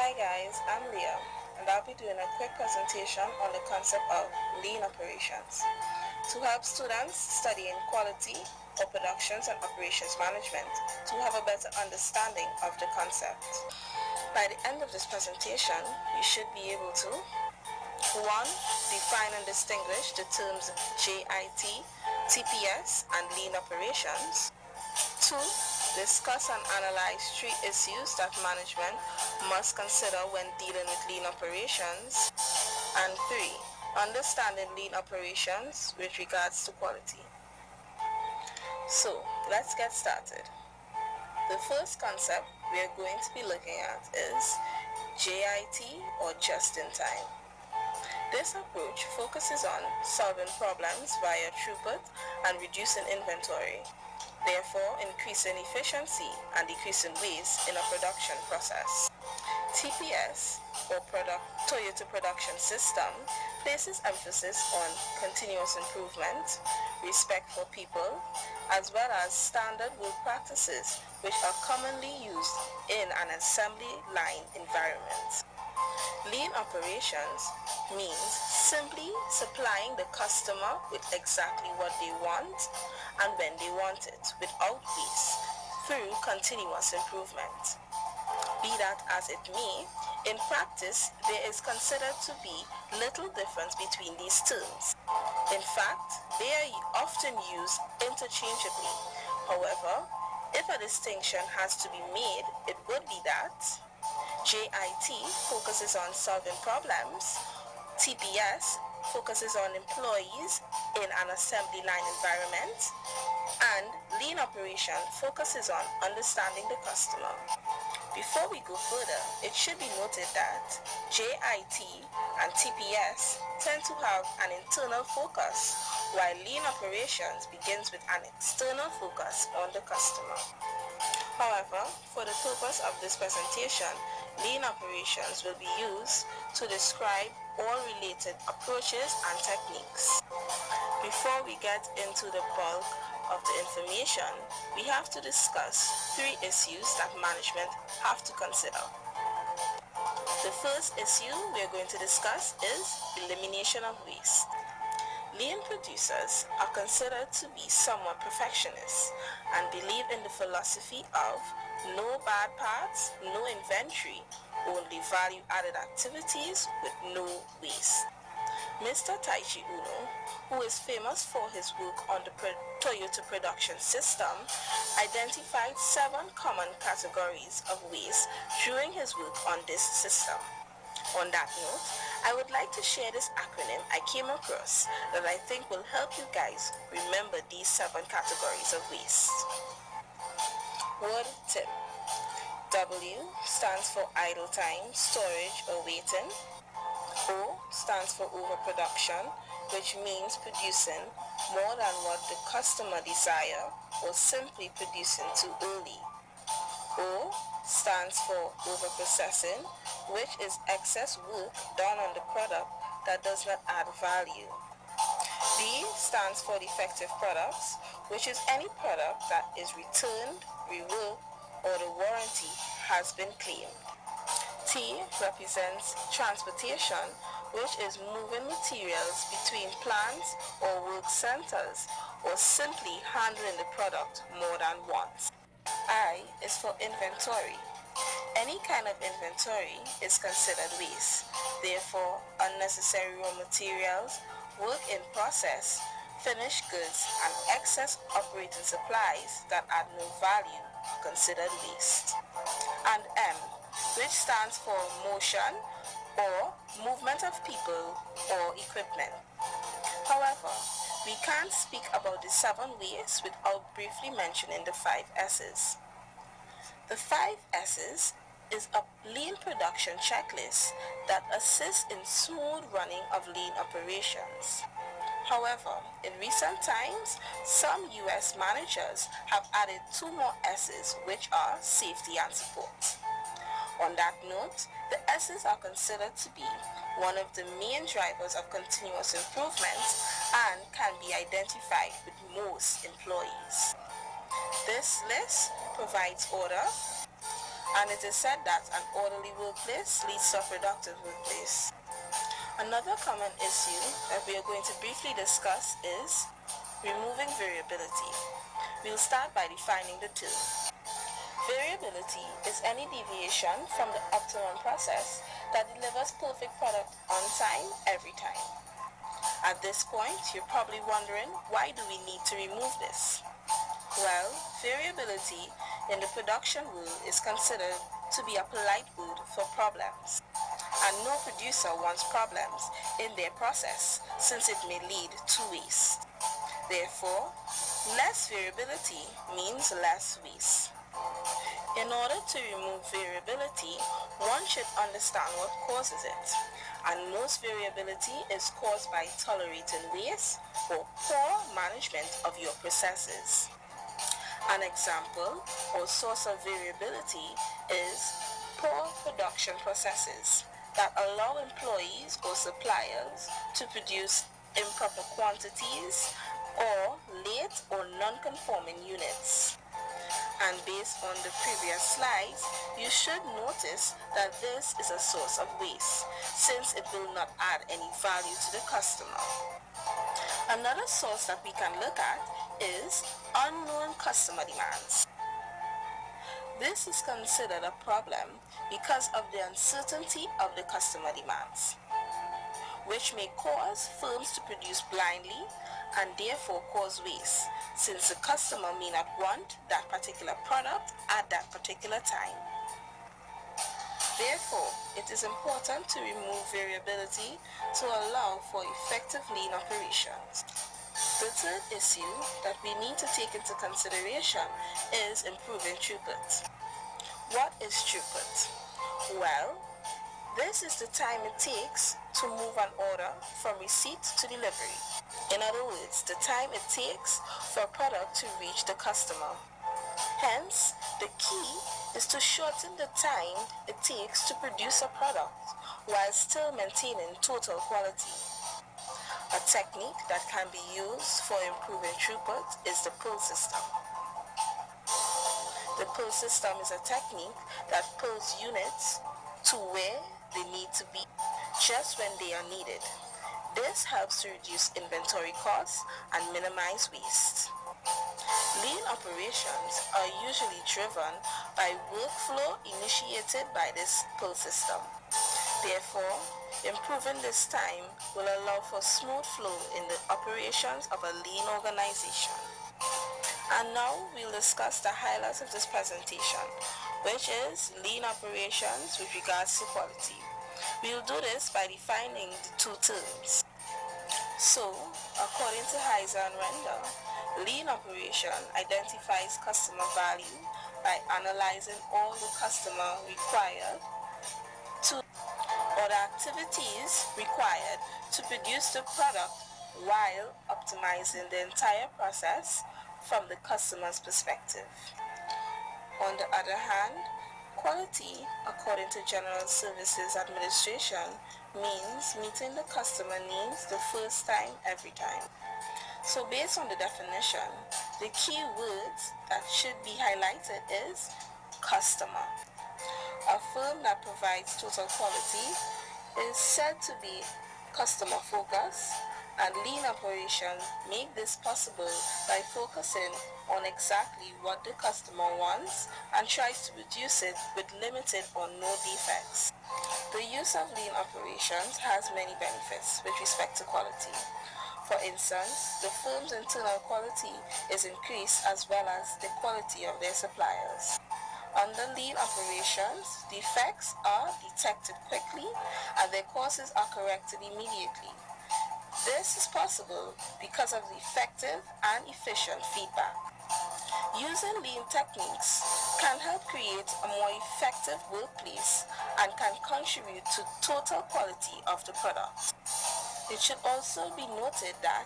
Hi guys, I'm Leah and I'll be doing a quick presentation on the concept of lean operations to help students studying quality or productions and operations management to have a better understanding of the concept. By the end of this presentation, you should be able to 1. Define and distinguish the terms JIT, TPS, and lean operations. 2. Discuss and analyze 3 issues that management must consider when dealing with lean operations. And 3. Understanding lean operations with regards to quality. So, let's get started. The first concept we are going to be looking at is JIT, or just in time. This approach focuses on solving problems via throughput and reducing inventory, therefore increasing efficiency and decreasing waste in a production process. TPS, or Toyota Production System, places emphasis on continuous improvement, respect for people, as well as standard work practices which are commonly used in an assembly line environment. Lean operations means simply supplying the customer with exactly what they want and when they want it without waste through continuous improvement. Be that as it may, in practice there is considered to be little difference between these terms. In fact, they are often used interchangeably. However, if a distinction has to be made, it would be that JIT focuses on solving problems, TPS focuses on employees in an assembly line environment, and lean operation focuses on understanding the customer. Before we go further, it should be noted that JIT and TPS tend to have an internal focus, while lean operations begins with an external focus on the customer. However, for the purpose of this presentation, lean operations will be used to describe all related approaches and techniques. Before we get into the bulk of the information, we have to discuss 3 issues that management have to consider. The first issue we are going to discuss is elimination of waste. Lean producers are considered to be somewhat perfectionists and believe in the philosophy of no bad parts, no inventory, only value-added activities with no waste. Mr. Taichi Uno, who is famous for his work on the Toyota Production System, identified 7 common categories of waste during his work on this system. On that note, I would like to share this acronym I came across that I think will help you guys remember these 7 categories of waste. Word tip. W stands for idle time, storage, or waiting. O stands for overproduction, which means producing more than what the customer desire or simply producing too early. O stands for overprocessing, which is excess work done on the product that does not add value. D stands for defective products, which is any product that is returned, reworked, or the warranty has been claimed. T represents transportation, which is moving materials between plants or work centers, or simply handling the product more than once. I is for inventory. Any kind of inventory is considered waste. Therefore, unnecessary raw materials, work in process, finished goods, and excess operating supplies that add no value are considered waste. And M, which stands for motion or movement of people or equipment. However, we can't speak about the 7 wastes without briefly mentioning the 5 S's. The 5 S's is a lean production checklist that assists in smooth running of lean operations. However, in recent times, some US managers have added 2 more S's, which are safety and support. On that note, the S's are considered to be one of the main drivers of continuous improvement and can be identified with most employees. This list provides order, and it is said that an orderly workplace leads to a productive workplace. Another common issue that we are going to briefly discuss is removing variability. We'll start by defining the term. Variability is any deviation from the optimum process that delivers perfect product on time every time. At this point, you're probably wondering, why do we need to remove this? Well, variability in the production world is considered to be a polite word for problems. And no producer wants problems in their process since it may lead to waste. Therefore, less variability means less waste. In order to remove variability, one should understand what causes it. And most variability is caused by tolerating waste or poor management of your processes. An example or source of variability is poor production processes that allow employees or suppliers to produce improper quantities or late or non-conforming units. And based on the previous slides, you should notice that this is a source of waste since it will not add any value to the customer. Another source that we can look at is unknown customer demands. This is considered a problem because of the uncertainty of the customer demands, which may cause firms to produce blindly and therefore cause waste, since the customer may not want that particular product at that particular time. Therefore, it is important to remove variability to allow for effective lean operations. The third issue that we need to take into consideration is improving throughput. What is throughput? Well, this is the time it takes to move an order from receipt to delivery. In other words, the time it takes for a product to reach the customer. Hence, the key is to shorten the time it takes to produce a product while still maintaining total quality. A technique that can be used for improving throughput is the pull system. The pull system is a technique that pulls units to where they need to be just when they are needed. This helps to reduce inventory costs and minimize waste. Lean operations are usually driven by workflow initiated by this pull system. Therefore, improving this time will allow for smooth flow in the operations of a lean organization. And now we'll discuss the highlights of this presentation, which is lean operations with regards to quality. We'll do this by defining the two terms. So, according to Heiser and Render, lean operation identifies customer value by analyzing all the customer required to or the activities required to produce the product while optimizing the entire process from the customer's perspective. On the other hand, quality, according to General Services Administration, means meeting the customer needs the first time, every time. So based on the definition, the key words that should be highlighted is customer. A firm that provides total quality is said to be customer focused, and lean operations make this possible by focusing on exactly what the customer wants and tries to produce it with limited or no defects. The use of lean operations has many benefits with respect to quality. For instance, the firm's internal quality is increased as well as the quality of their suppliers. Under lean operations, defects are detected quickly and their causes are corrected immediately. This is possible because of the effective and efficient feedback. Using lean techniques can help create a more effective workplace and can contribute to total quality of the product. It should also be noted that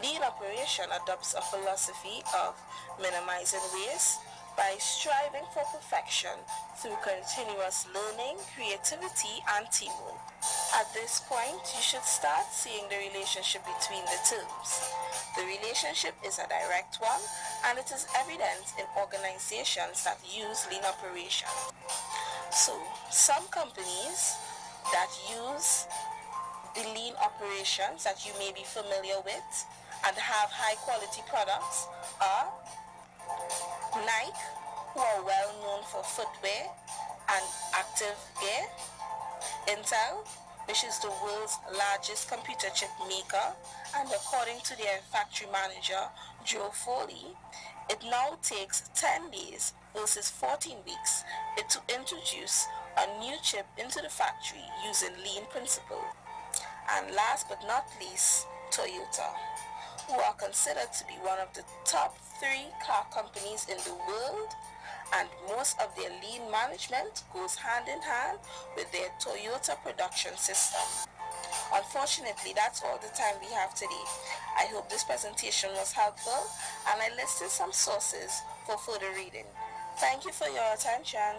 lean operation adopts a philosophy of minimizing waste by striving for perfection through continuous learning, creativity, and teamwork. At this point, you should start seeing the relationship between the terms. The relationship is a direct one, and it is evident in organizations that use lean operations. So, some companies that use the lean operations that you may be familiar with and have high quality products are Nike, who are well known for footwear and active gear; Intel, which is the world's largest computer chip maker, and according to their factory manager, Joe Foley, it now takes 10 days versus 14 weeks to introduce a new chip into the factory using lean principles. And last but not least, Toyota, who are considered to be one of the top 3 car companies in the world, and most of their lean management goes hand in hand with their Toyota production system. Unfortunately, that's all the time we have today. I hope this presentation was helpful, and I listed some sources for further reading. Thank you for your attention.